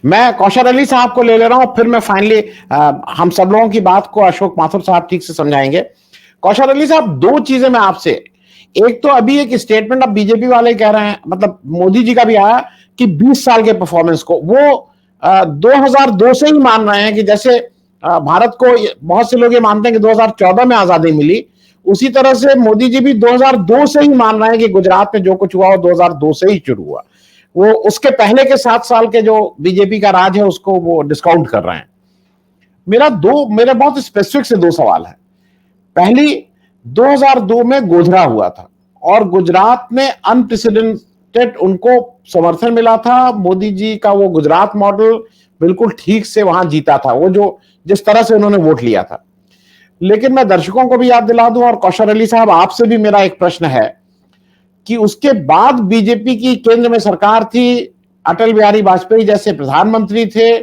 मैं कौशल अली साहब को ले रहा हूं, फिर मैं फाइनली हम सब लोगों की बात को अशोक माथुर साहब ठीक से समझाएंगे। कौशल अली साहब, दो चीजें मैं आपसे, एक तो अभी एक स्टेटमेंट अब बीजेपी वाले कह रहे हैं, मतलब मोदी जी का भी आया कि 20 साल के परफॉर्मेंस को वो 2002 से ही मान रहे हैं कि जैसे भारत को बहुत से लोग ये मानते हैं कि 2014 में आजादी मिली, उसी तरह से मोदी जी भी 2002 से ही मान रहे हैं कि गुजरात में जो कुछ हुआ वो 2002 से ही शुरू हुआ। वो उसके पहले के 7 साल के जो बीजेपी का राज है उसको वो डिस्काउंट कर रहे हैं। मेरे बहुत स्पेसिफिक से दो सवाल है। पहली, 2002 में गोधरा हुआ था और गुजरात में अनप्रेसिडेंटेड उनको समर्थन मिला था। मोदी जी का वो गुजरात मॉडल बिल्कुल ठीक से वहां जीता था, वो जो जिस तरह से उन्होंने वोट लिया था। लेकिन मैं दर्शकों को भी याद दिला दूं और कौशल अली साहब आपसे भी मेरा एक प्रश्न है कि उसके बाद बीजेपी की केंद्र में सरकार थी, अटल बिहारी वाजपेयी जैसे प्रधानमंत्री थे।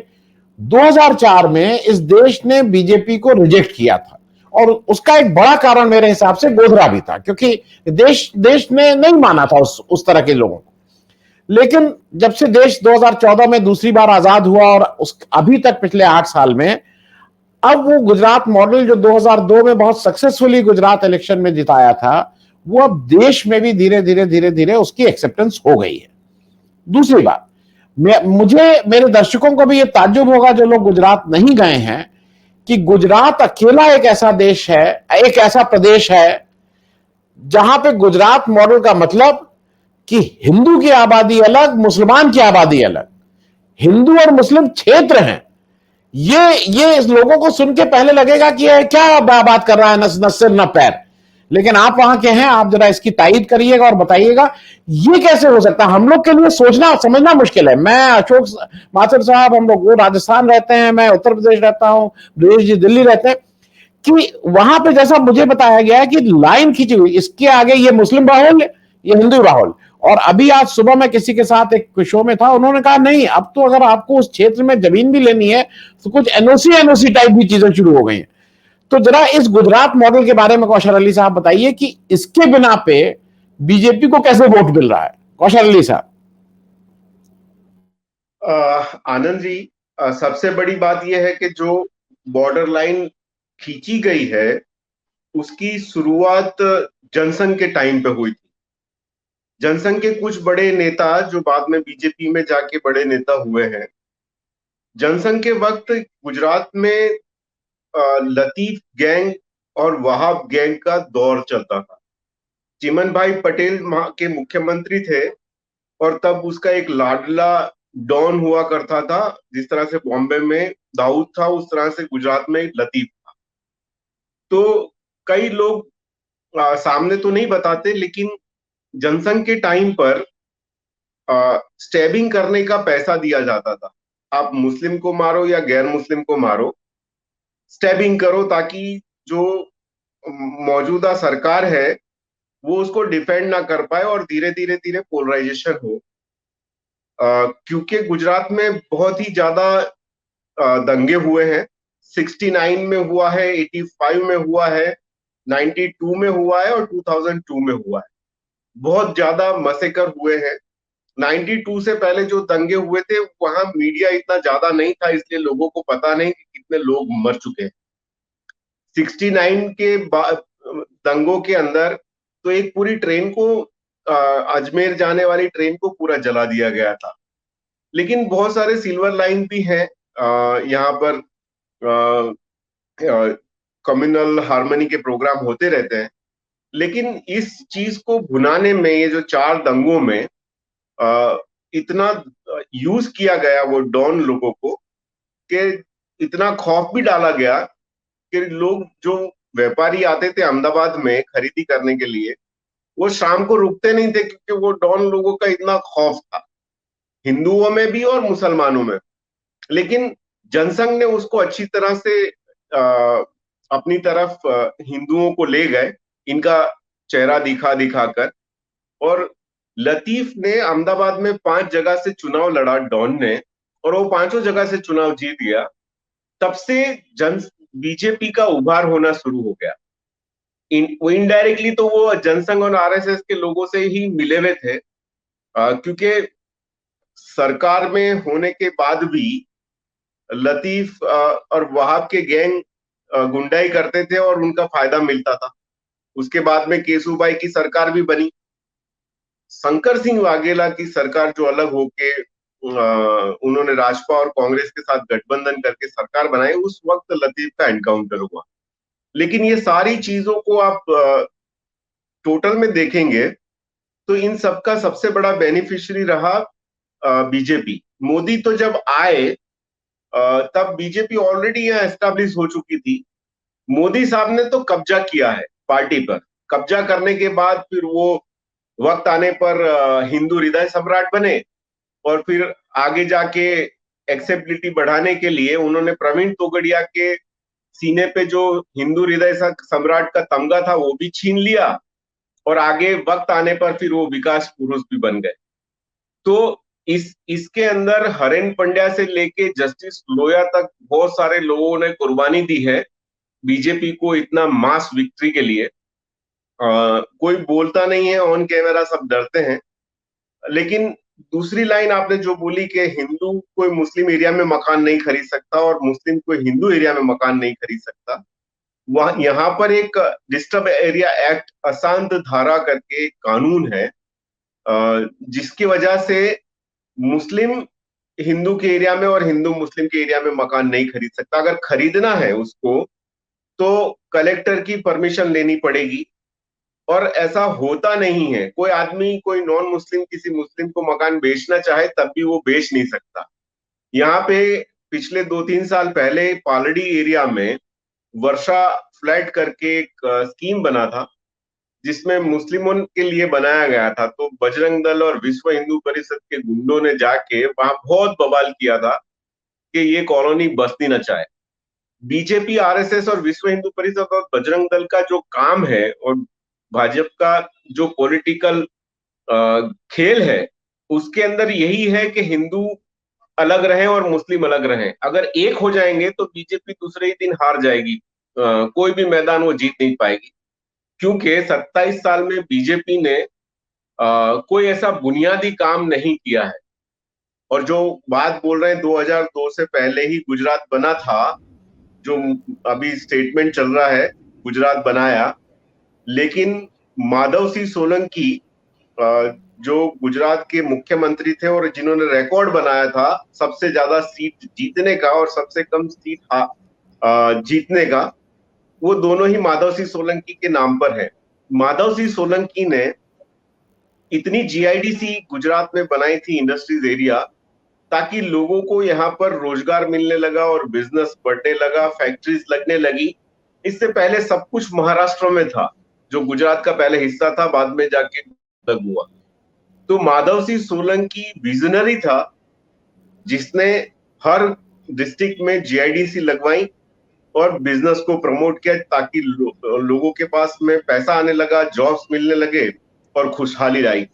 2004 में इस देश ने बीजेपी को रिजेक्ट किया था और उसका एक बड़ा कारण मेरे हिसाब से गोधरा भी था, क्योंकि देश ने नहीं माना था उस तरह के लोगों को। लेकिन जब से देश 2014 में दूसरी बार आजाद हुआ और अभी तक पिछले 8 साल में, अब वो गुजरात मॉडल जो 2002 में बहुत सक्सेसफुली गुजरात इलेक्शन में जिताया था, वो अब देश में भी धीरे धीरे धीरे धीरे उसकी एक्सेप्टेंस हो गई है। दूसरी बात, मुझे मेरे दर्शकों को भी ये ताज्जुब होगा जो लोग गुजरात नहीं गए हैं कि गुजरात अकेला एक ऐसा देश है, एक ऐसा प्रदेश है जहां पे गुजरात मॉडल का मतलब कि हिंदू की आबादी अलग, मुसलमान की आबादी अलग, हिंदू और मुस्लिम क्षेत्र हैं। ये इस लोगों को सुन के पहले लगेगा कि ये क्या बात कर रहा है, न सिर न पैर। लेकिन आप वहां के हैं, आप जरा इसकी तायीद करिएगा और बताइएगा ये कैसे हो सकता है। हम लोग के लिए सोचना समझना मुश्किल है। मैं, अशोक माथुर साहब, हम लोग वो राजस्थान रहते हैं, मैं उत्तर प्रदेश रहता हूं, ब्रजेश जी दिल्ली रहते हैं, कि वहां पे जैसा मुझे बताया गया है कि लाइन खींची हुई, इसके आगे ये मुस्लिम बाहुल, ये हिंदू बाहुल। और अभी आज सुबह मैं किसी के साथ एक शो में था, उन्होंने कहा नहीं, अब तो अगर आपको उस क्षेत्र में जमीन भी लेनी है तो कुछ एनओसी टाइप भी चीजें शुरू हो गई हैं। तो जरा इस गुजरात मॉडल के बारे में कौशल अली साहब बताइए कि इसके बिना पे बीजेपी को कैसे वोट मिल रहा है। कौशल अली साहब। आनंद जी, सबसे बड़ी बात यह है कि जो बॉर्डर लाइन खींची गई है उसकी शुरुआत जनसंघ के टाइम पे हुई थी। जनसंघ के कुछ बड़े नेता जो बाद में बीजेपी में जाके बड़े नेता हुए हैं, जनसंघ के वक्त गुजरात में लतीफ गैंग और वहाब गैंग का दौर चलता था। चिमन भाई पटेल के मुख्यमंत्री थे और तब उसका एक लाडला डॉन हुआ करता था। जिस तरह से बॉम्बे में दाऊद था, उस तरह से गुजरात में लतीफ था। तो कई लोग सामने तो नहीं बताते, लेकिन जनसंघ के टाइम पर स्टैबिंग करने का पैसा दिया जाता था। आप मुस्लिम को मारो या गैर मुस्लिम को मारो, स्टैबिंग करो ताकि जो मौजूदा सरकार है वो उसको डिफेंड ना कर पाए और धीरे धीरे धीरे पोलराइजेशन हो। क्योंकि गुजरात में बहुत ही ज्यादा दंगे हुए हैं। 69 में हुआ है, 85 में हुआ है, 92 में हुआ है और 2002 में हुआ है। बहुत ज्यादा मसेकर हुए हैं। 92 से पहले जो दंगे हुए थे वहां मीडिया इतना ज्यादा नहीं था, इसलिए लोगों को पता नहीं कि कितने लोग मर चुके हैं। 69 के दंगों के अंदर तो एक पूरी ट्रेन को, अजमेर जाने वाली ट्रेन को पूरा जला दिया गया था। लेकिन बहुत सारे सिल्वर लाइन भी हैं। यहाँ पर कम्युनल हार्मनी के प्रोग्राम होते रहते हैं। लेकिन इस चीज को भुनाने में, ये जो 4 दंगों में इतना यूज किया गया वो डॉन लोगों को, कि इतना खौफ भी डाला गया कि लोग, जो व्यापारी आते थे अहमदाबाद में खरीदी करने के लिए, वो शाम को रुकते नहीं थे क्योंकि वो डॉन लोगों का इतना खौफ था, हिंदुओं में भी और मुसलमानों में। लेकिन जनसंघ ने उसको अच्छी तरह से अपनी तरफ हिंदुओं को ले गए, इनका चेहरा दिखा दिखा कर। और लतीफ ने अहमदाबाद में 5 जगह से चुनाव लड़ा डॉन ने, और वो 5 जगह से चुनाव जीत गया। तब से जन बीजेपी का उभार होना शुरू हो गया। वो इनडायरेक्टली तो वो जनसंघ और आरएसएस के लोगों से ही मिले हुए थे, क्योंकि सरकार में होने के बाद भी लतीफ और वहाब के गैंग गुंडाई करते थे और उनका फायदा मिलता था। उसके बाद में केसूभाई की सरकार भी बनी। शंकर सिंह वाघेला की सरकार जो अलग होके उन्होंने राजपा और कांग्रेस के साथ गठबंधन करके सरकार बनाई, उस वक्त लतीफ का एनकाउंटर हुआ। लेकिन ये सारी चीजों को आप टोटल में देखेंगे तो इन सबका सबसे बड़ा बेनिफिशियरी रहा बीजेपी। मोदी तो जब आए तब बीजेपी ऑलरेडी यहाँ एस्टेब्लिश हो चुकी थी। मोदी साहब ने तो कब्जा किया है पार्टी पर। कब्जा करने के बाद फिर वो वक्त आने पर हिंदू हृदय सम्राट बने, और फिर आगे जाके एक्सेप्टेबिलिटी बढ़ाने के लिए उन्होंने प्रवीण तोगड़िया के सीने पे जो हिंदू हृदय सम्राट का तमगा था वो भी छीन लिया, और आगे वक्त आने पर फिर वो विकास पुरुष भी बन गए। तो इसके अंदर हरेन पंड्या से लेके जस्टिस लोया तक बहुत सारे लोगों ने कुर्बानी दी है बीजेपी को इतना मास विक्ट्री के लिए। कोई बोलता नहीं है ऑन कैमरा, सब डरते हैं। लेकिन दूसरी लाइन आपने जो बोली कि हिंदू कोई मुस्लिम एरिया में मकान नहीं खरीद सकता और मुस्लिम कोई हिंदू एरिया में मकान नहीं खरीद सकता, वहां यहाँ पर एक डिस्टर्ब एरिया एक्ट अशांत धारा करके कानून है, जिसकी वजह से मुस्लिम हिंदू के एरिया में और हिंदू मुस्लिम के एरिया में मकान नहीं खरीद सकता। अगर खरीदना है उसको तो कलेक्टर की परमिशन लेनी पड़ेगी, और ऐसा होता नहीं है। कोई आदमी, कोई नॉन मुस्लिम किसी मुस्लिम को मकान बेचना चाहे तब भी वो बेच नहीं सकता। यहाँ पे पिछले 2-3 साल पहले पालड़ी एरिया में वर्षा फ्लैट करके एक स्कीम बना था जिसमें मुस्लिमों के लिए बनाया गया था। तो बजरंग दल और विश्व हिंदू परिषद के गुंडों ने जाके वहां बहुत बवाल किया था कि ये कॉलोनी बसनी न चाहे। बीजेपी, आरएसएस और विश्व हिंदू परिषद और बजरंग दल का जो काम है और भाजपा का जो पॉलिटिकल खेल है, उसके अंदर यही है कि हिंदू अलग रहें और मुस्लिम अलग रहें। अगर एक हो जाएंगे तो बीजेपी दूसरे ही दिन हार जाएगी, कोई भी मैदान वो जीत नहीं पाएगी। क्योंकि 27 साल में बीजेपी ने कोई ऐसा बुनियादी काम नहीं किया है। और जो बात बोल रहे हैं 2002 से पहले ही गुजरात बना था, जो अभी स्टेटमेंट चल रहा है गुजरात बनाया, लेकिन माधव सिंह सोलंकी जो गुजरात के मुख्यमंत्री थे और जिन्होंने रिकॉर्ड बनाया था सबसे ज्यादा सीट जीतने का और सबसे कम सीट जीतने का, वो दोनों ही माधव सिंह सोलंकी के नाम पर है। माधव सिंह सोलंकी ने इतनी जीआईडीसी गुजरात में बनाई थी, इंडस्ट्रीज एरिया, ताकि लोगों को यहाँ पर रोजगार मिलने लगा और बिजनेस बढ़ने लगा, फैक्ट्रीज लगने लगी। इससे पहले सब कुछ महाराष्ट्र में था, जो गुजरात का पहले हिस्सा था, बाद में जाके अलग हुआ। तो माधव सिंह सोलंकी विजनरी था, जिसने हर डिस्ट्रिक्ट में जीआईडीसी लगवाई और बिजनेस को प्रमोट किया, ताकि लोगों के पास में पैसा आने लगा, जॉब्स मिलने लगे और खुशहाली आई।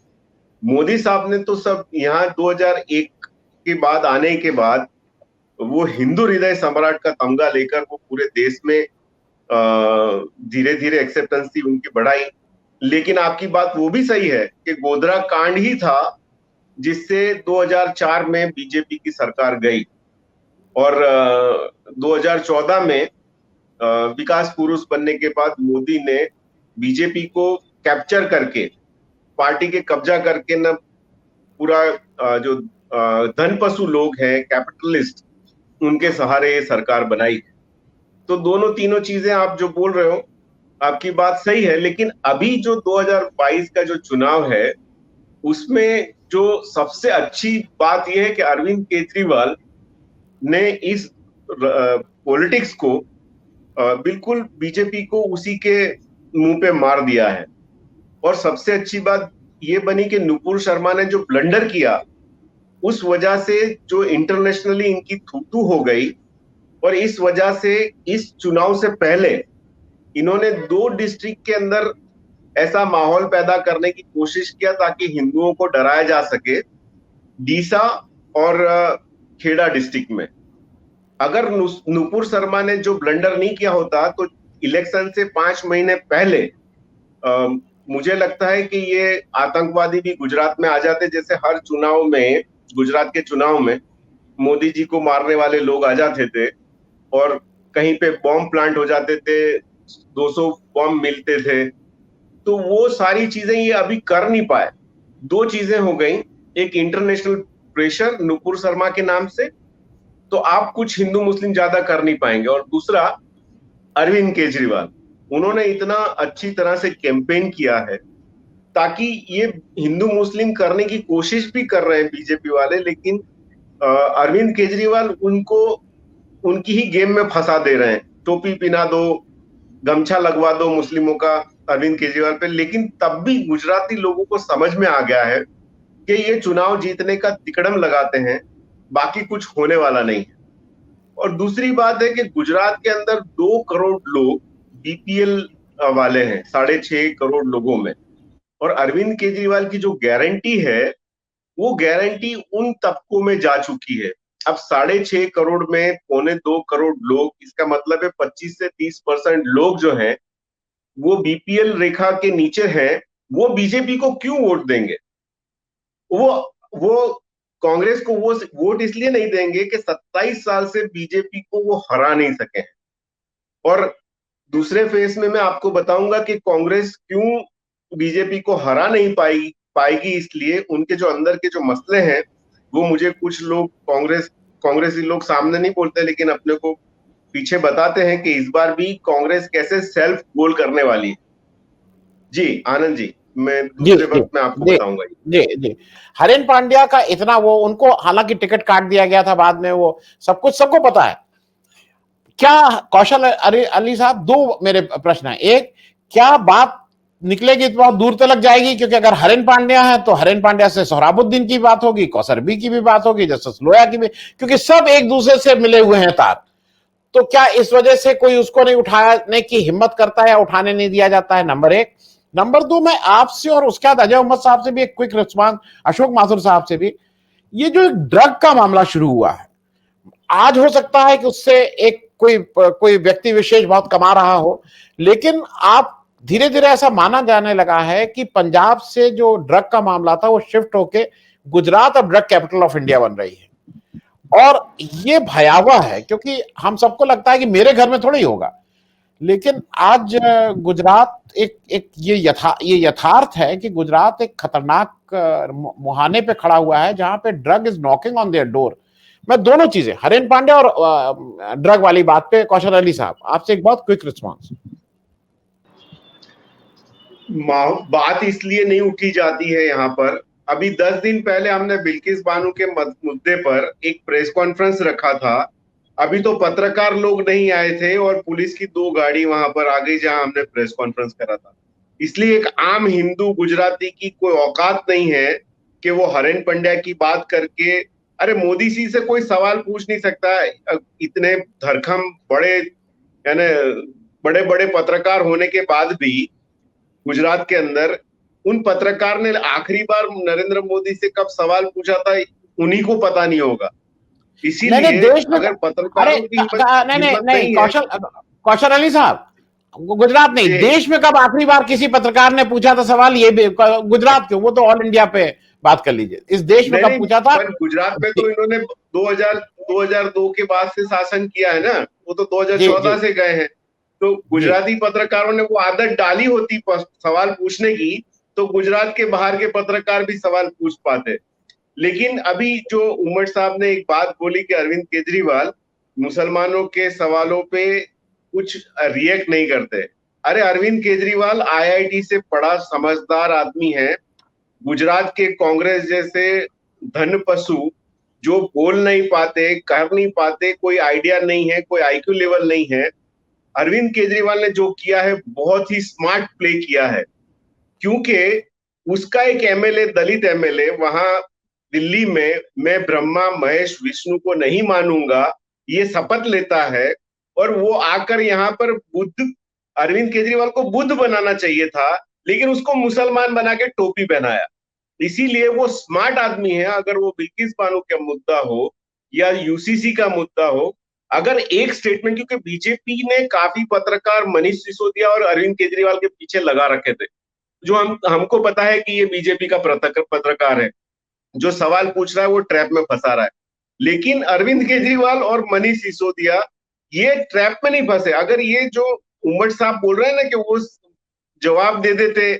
मोदी साहब ने तो सब यहाँ 2001 के बाद आने के बाद वो हिंदू हृदय सम्राट का तमगा लेकर वो पूरे देश में धीरे धीरे एक्सेप्टेंसी उनकी बढ़ाई। लेकिन आपकी बात वो भी सही है कि गोधरा कांड ही था जिससे 2004 में बीजेपी की सरकार गई, और 2014 में विकास पुरुष बनने के बाद मोदी ने बीजेपी को कैप्चर करके, पार्टी के कब्जा करके न पूरा जो धन पशु लोग हैं, कैपिटलिस्ट, उनके सहारे ये सरकार बनाई। तो दोनों तीनों चीजें आप जो बोल रहे हो, आपकी बात सही है। लेकिन अभी जो 2022 का जो चुनाव है, उसमें जो सबसे अच्छी बात यह है कि अरविंद केजरीवाल ने इस पॉलिटिक्स को बिल्कुल बीजेपी को उसी के मुंह पे मार दिया है। और सबसे अच्छी बात ये बनी कि नुपुर शर्मा ने जो ब्लंडर किया, उस वजह से जो इंटरनेशनली इनकी थू हो गई, और इस वजह से इस चुनाव से पहले इन्होंने 2 डिस्ट्रिक्ट के अंदर ऐसा माहौल पैदा करने की कोशिश किया ताकि हिंदुओं को डराया जा सके, डीसा और खेड़ा डिस्ट्रिक्ट में। अगर नुपुर शर्मा ने जो ब्लंडर नहीं किया होता तो इलेक्शन से 5 महीने पहले मुझे लगता है कि ये आतंकवादी भी गुजरात में आ जाते। जैसे हर चुनाव में गुजरात के चुनाव में मोदी जी को मारने वाले लोग आ जाते थे और कहीं पे बॉम्ब प्लांट हो जाते थे, 200 बॉम्ब मिलते थे, तो वो सारी चीजें ये अभी कर नहीं पाए। दो चीजें हो गई, एक इंटरनेशनल प्रेशर नुपुर शर्मा के नाम से, तो आप कुछ हिंदू मुस्लिम ज्यादा कर नहीं पाएंगे, और दूसरा अरविंद केजरीवाल, उन्होंने इतना अच्छी तरह से कैंपेन किया है ताकि ये हिंदू मुस्लिम करने की कोशिश भी कर रहे हैं बीजेपी वाले, लेकिन अरविंद केजरीवाल उनको उनकी ही गेम में फंसा दे रहे हैं। टोपी पिना दो, गमछा लगवा दो मुस्लिमों का अरविंद केजरीवाल पे, लेकिन तब भी गुजराती लोगों को समझ में आ गया है कि ये चुनाव जीतने का तिकड़म लगाते हैं, बाकी कुछ होने वाला नहीं है। और दूसरी बात है कि गुजरात के अंदर 2 करोड़ लोग बीपीएल वाले हैं, 6.5 करोड़ लोगों में, और अरविंद केजरीवाल की जो गारंटी है वो गारंटी उन तबकों में जा चुकी है। अब 6.5 करोड़ में 2.25 करोड़ लोग, इसका मतलब है 25 से 30% लोग जो हैं वो बीपीएल रेखा के नीचे हैं, वो बीजेपी को क्यों वोट देंगे? वो कांग्रेस को वो वोट इसलिए नहीं देंगे कि 27 साल से बीजेपी को वो हरा नहीं सके हैं। और दूसरे फेज में मैं आपको बताऊंगा कि कांग्रेस क्यों बीजेपी को हरा नहीं पाएगी, इसलिए उनके जो अंदर के जो मसले हैं वो मुझे कुछ लोग कांग्रेसी लोग सामने नहीं बोलते, लेकिन अपने को पीछे बताते हैं कि इस बार भी कांग्रेस कैसे सेल्फ गोल करने वाली है। जी आनंद जी, मैं जी दूसरे जी वक्त में आपको जी बताऊंगा। जी जी। हरेन पांड्या का इतना, वो उनको हालांकि टिकट काट दिया गया था बाद में, वो सब कुछ सबको पता है। क्या कौशल अली साहब, दो मेरे प्रश्न है। एक, क्या बात निकलेगी तो बहुत दूर तक जाएगी? क्योंकि अगर हरेन पांड्या है तो हरेन पांड्या से सोहराबुद्दीन की बात होगी, कौसर बी की भी बात होगी, जस्टिस लोया की भी, क्योंकि सब एक दूसरे से मिले हुए हैं तार। तो क्या इस वजह से कोई उसको नहीं उठाने की हिम्मत करता है या उठाने नहीं दिया जाता है? नंबर एक। नंबर दो, मैं आपसे और उसके बाद अजय मोहम्मद साहब से भी एक क्विक रिस्पांस, अशोक माथुर साहब से भी। ये जो एक ड्रग का मामला शुरू हुआ है, आज हो सकता है कि उससे एक कोई व्यक्ति विशेष बहुत कमा रहा हो, लेकिन आप धीरे धीरे ऐसा माना जाने लगा है कि पंजाब से जो ड्रग का मामला था वो शिफ्ट होके गुजरात अब ड्रग कैपिटल ऑफ इंडिया बन रही है। और ये भयावह है, क्योंकि हम सबको लगता है कि मेरे घर में थोड़ा ही होगा, लेकिन आज गुजरात एक एक ये यथार्थ है कि गुजरात एक खतरनाक मुहाने पे खड़ा हुआ है, जहां पे drug is knocking on their door. मैं दोनों चीजें, हरेन पांड्या और ड्रग वाली बात पे कौशल अली साहब, आपसे एक बहुत क्विक रिस्पांस। बात इसलिए नहीं उठी जाती है यहाँ पर। अभी 10 दिन पहले हमने बिल्किस बानो के मुद्दे पर एक प्रेस कॉन्फ्रेंस रखा था। अभी तो पत्रकार लोग नहीं आए थे और पुलिस की 2 गाड़ी वहां पर आ गई जहां हमने प्रेस कॉन्फ्रेंस करा था। इसलिए एक आम हिंदू गुजराती की कोई औकात नहीं है कि वो हरेन पंड्या की बात करके, अरे मोदी जी से कोई सवाल पूछ नहीं सकता। इतने धरखम बड़े, यानी बड़े बड़े पत्रकार होने के बाद भी गुजरात के अंदर उन पत्रकार ने आखिरी बार नरेंद्र मोदी से कब सवाल पूछा था, उन्हीं को पता नहीं होगा। नहीं इसीलिए देश में, अगर अरे पत्रकारों की नहीं नहीं हिम्मत नहीं, नहीं है। कौशल अली साहब, गुजरात नहीं, जी, देश में कब आखिरी बार किसी पत्रकार ने पूछा था सवाल? ये भी गुजरात क्यों, वो तो ऑल इंडिया पे बात कर लीजिए, इस देश में नहीं कब नहीं, पूछा था? पर गुजरात पे तो इन्होंने 2002 के बाद से शासन किया है ना, वो तो जी जी 2014 से गए हैं। तो जी। गुजराती पत्रकारों ने वो आदत डाली होती सवाल पूछने की, तो गुजरात के बाहर के पत्रकार भी सवाल पूछ पाते। लेकिन अभी जो उमर साहब ने एक बात बोली कि अरविंद केजरीवाल मुसलमानों के सवालों पे कुछ रिएक्ट नहीं करते। अरे अरविंद केजरीवाल आईआईटी से पढ़ा समझदार आदमी है। गुजरात के कांग्रेस जैसे धन पशु जो बोल नहीं पाते, कर नहीं पाते, कोई आइडिया नहीं है, कोई आईक्यू लेवल नहीं है, अरविंद केजरीवाल ने जो किया है बहुत ही स्मार्ट प्ले किया है। क्योंकि उसका एक एमएलए, दलित एमएलए वहां दिल्ली में, मैं ब्रह्मा महेश विष्णु को नहीं मानूंगा, ये शपथ लेता है, और वो आकर यहाँ पर बुद्ध, अरविंद केजरीवाल को बुद्ध बनाना चाहिए था, लेकिन उसको मुसलमान बना के टोपी पहनाया। इसीलिए वो स्मार्ट आदमी है। अगर वो बिल्किस बानो का मुद्दा हो या यूसीसी का मुद्दा हो, अगर एक स्टेटमेंट, क्योंकि बीजेपी ने काफी पत्रकार मनीष सिसोदिया और अरविंद केजरीवाल के पीछे लगा रखे थे, जो हमको पता है कि ये बीजेपी का पत्रकार है, जो सवाल पूछ रहा है वो ट्रैप में फंसा रहा है। लेकिन अरविंद केजरीवाल और मनीष सिसोदिया ये ट्रैप में नहीं फंसे। अगर ये जो उमर साहब बोल रहे हैं ना कि वो जवाब दे देते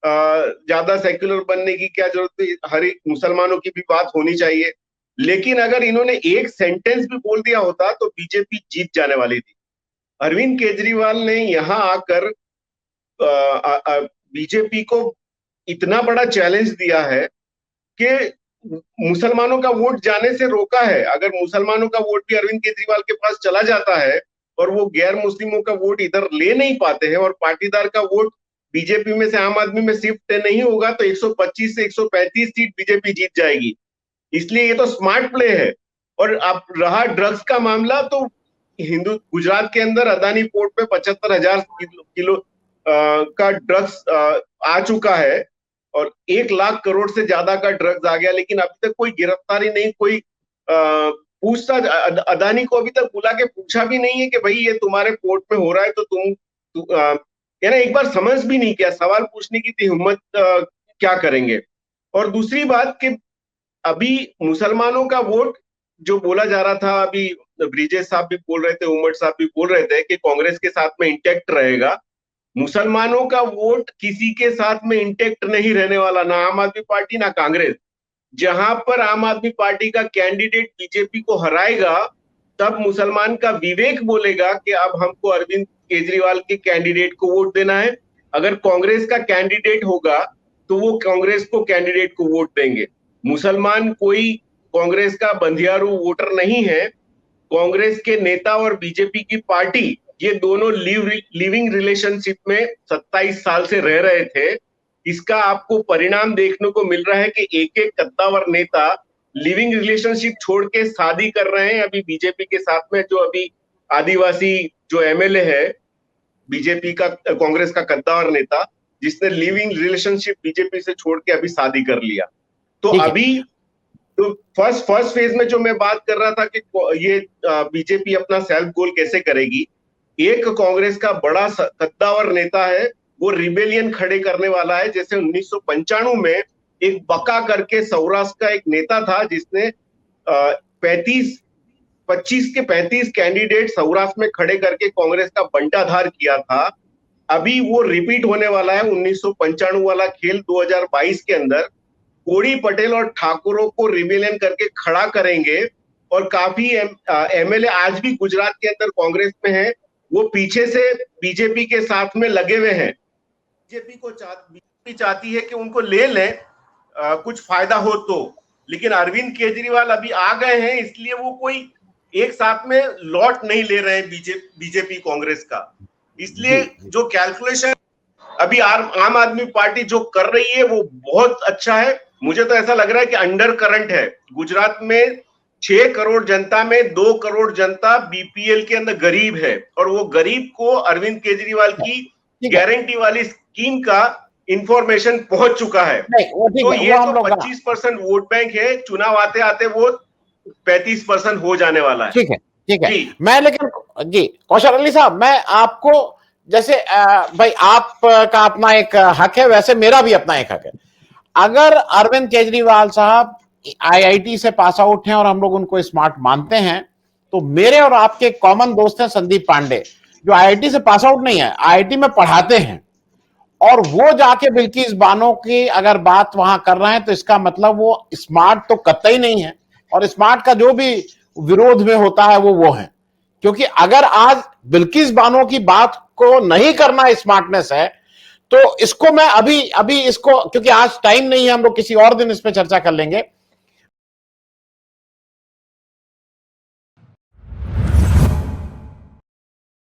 ज्यादा सेक्युलर बनने की क्या जरूरत है, हर एक मुसलमानों की भी बात होनी चाहिए, लेकिन अगर इन्होंने एक सेंटेंस भी बोल दिया होता तो बीजेपी जीत जाने वाली थी। अरविंद केजरीवाल ने यहां आकर बीजेपी को इतना बड़ा चैलेंज दिया है कि मुसलमानों का वोट जाने से रोका है। अगर मुसलमानों का वोट भी अरविंद केजरीवाल के पास चला जाता है और वो गैर मुस्लिमों का वोट इधर ले नहीं पाते हैं और पाटीदार का वोट बीजेपी में से आम आदमी में शिफ्ट नहीं होगा तो 125 से 135 सीट बीजेपी जीत जाएगी। इसलिए ये तो स्मार्ट प्ले है। और अब रहा ड्रग्स का मामला, तो हिंदू गुजरात के अंदर अदानी पोर्ट पे 75,000 किलो का ड्रग्स आ चुका है और 1 लाख करोड़ से ज्यादा का ड्रग्स आ गया, लेकिन अभी तक कोई गिरफ्तारी नहीं, कोई पूछताछ अदानी को अभी तक बुला के पूछा भी नहीं है कि भाई ये तुम्हारे पोर्ट में हो रहा है तो तुम यानी एक बार समझ भी नहीं किया, सवाल पूछने की हिम्मत क्या करेंगे। और दूसरी बात कि अभी मुसलमानों का वोट जो बोला जा रहा था, अभी ब्रिजेश साहब भी बोल रहे थे, उमर साहब भी बोल रहे थे कि कांग्रेस के साथ में इंटैक्ट रहेगा। मुसलमानों का वोट किसी के साथ में इंटैक्ट नहीं रहने वाला, ना आम आदमी पार्टी ना कांग्रेस। जहां पर आम आदमी पार्टी का कैंडिडेट बीजेपी को हराएगा तब मुसलमान का विवेक बोलेगा कि अब हमको अरविंद केजरीवाल के कैंडिडेट को वोट देना है। अगर कांग्रेस का कैंडिडेट होगा तो वो कांग्रेस को कैंडिडेट को वोट देंगे। मुसलमान कोई कांग्रेस का बंधियारू वोटर नहीं है। कांग्रेस के नेता और बीजेपी की पार्टी ये दोनों लिविंग रिलेशनशिप में 27 साल से रह रहे थे। इसका आपको परिणाम देखने को मिल रहा है कि एक एक कद्दावर नेता लिविंग रिलेशनशिप छोड़ के शादी कर रहे हैं। अभी बीजेपी के साथ में जो अभी आदिवासी जो एमएलए है बीजेपी का, कांग्रेस का कद्दावर नेता, जिसने लिविंग रिलेशनशिप बीजेपी से छोड़ के अभी शादी कर लिया। तो अभी तो फर्स्ट फेज में जो मैं बात कर रहा था कि ये बीजेपी अपना सेल्फ गोल कैसे करेगी, एक कांग्रेस का बड़ा कद्दावर नेता है, वो रिबेलियन खड़े करने वाला है। जैसे 1995 में एक बका करके सौराष्ट्र का एक नेता था जिसने 25 के 35 कैंडिडेट सौराष्ट्र में खड़े करके कांग्रेस का बंटाधार किया था। अभी वो रिपीट होने वाला है 1995 वाला खेल 2022 के अंदर। कोड़ी पटेल और ठाकुरों को रिबेलियन करके खड़ा करेंगे और काफी एमएलए आज भी गुजरात के अंदर कांग्रेस में हैं, वो पीछे से बीजेपी के साथ में लगे हुए हैं। बीजेपी चाहती है कि उनको ले लें, कुछ फायदा हो तो, लेकिन अरविंद केजरीवाल अभी आ गए हैं इसलिए वो कोई एक साथ में लॉट नहीं ले रहे हैं बीजेपी कांग्रेस का। इसलिए जो कैलकुलेशन अभी आम आदमी पार्टी जो कर रही है वो बहुत अच्छा है। मुझे तो ऐसा लग रहा है कि अंडर करंट है। गुजरात में 6 करोड़ जनता में 2 करोड़ जनता बीपीएल के अंदर गरीब है और वो गरीब को अरविंद केजरीवाल की गारंटी वाली स्कीम का इंफॉर्मेशन पहुंच चुका है। तो ये तो 25% वोट बैंक है, चुनाव आते आते वो 35% हो जाने वाला है। ठीक है। मैं लेकिन जी कौशल अली साहब, मैं आपको जैसे भाई आपका अपना एक हक है, वैसे मेरा भी अपना एक हक है। अगर अरविंद केजरीवाल साहब आईआईटी से पास आउट हैं और हम लोग उनको स्मार्ट मानते हैं, तो मेरे और आपके कॉमन दोस्त हैं संदीप पांडे, जो आईआईटी से पास आउट नहीं है, आईआईटी में पढ़ाते हैं, और वो जाके बिल्किस बानो की अगर बात वहां कर रहे हैं तो इसका मतलब वो स्मार्ट तो कतई नहीं है। और स्मार्ट का जो भी विरोध में होता है वो है, क्योंकि अगर आज बिल्किस बानो की बात को नहीं करना स्मार्टनेस है तो इसको मैं अभी इसको, क्योंकि आज टाइम नहीं है, हम लोग किसी और दिन इस पे चर्चा कर लेंगे।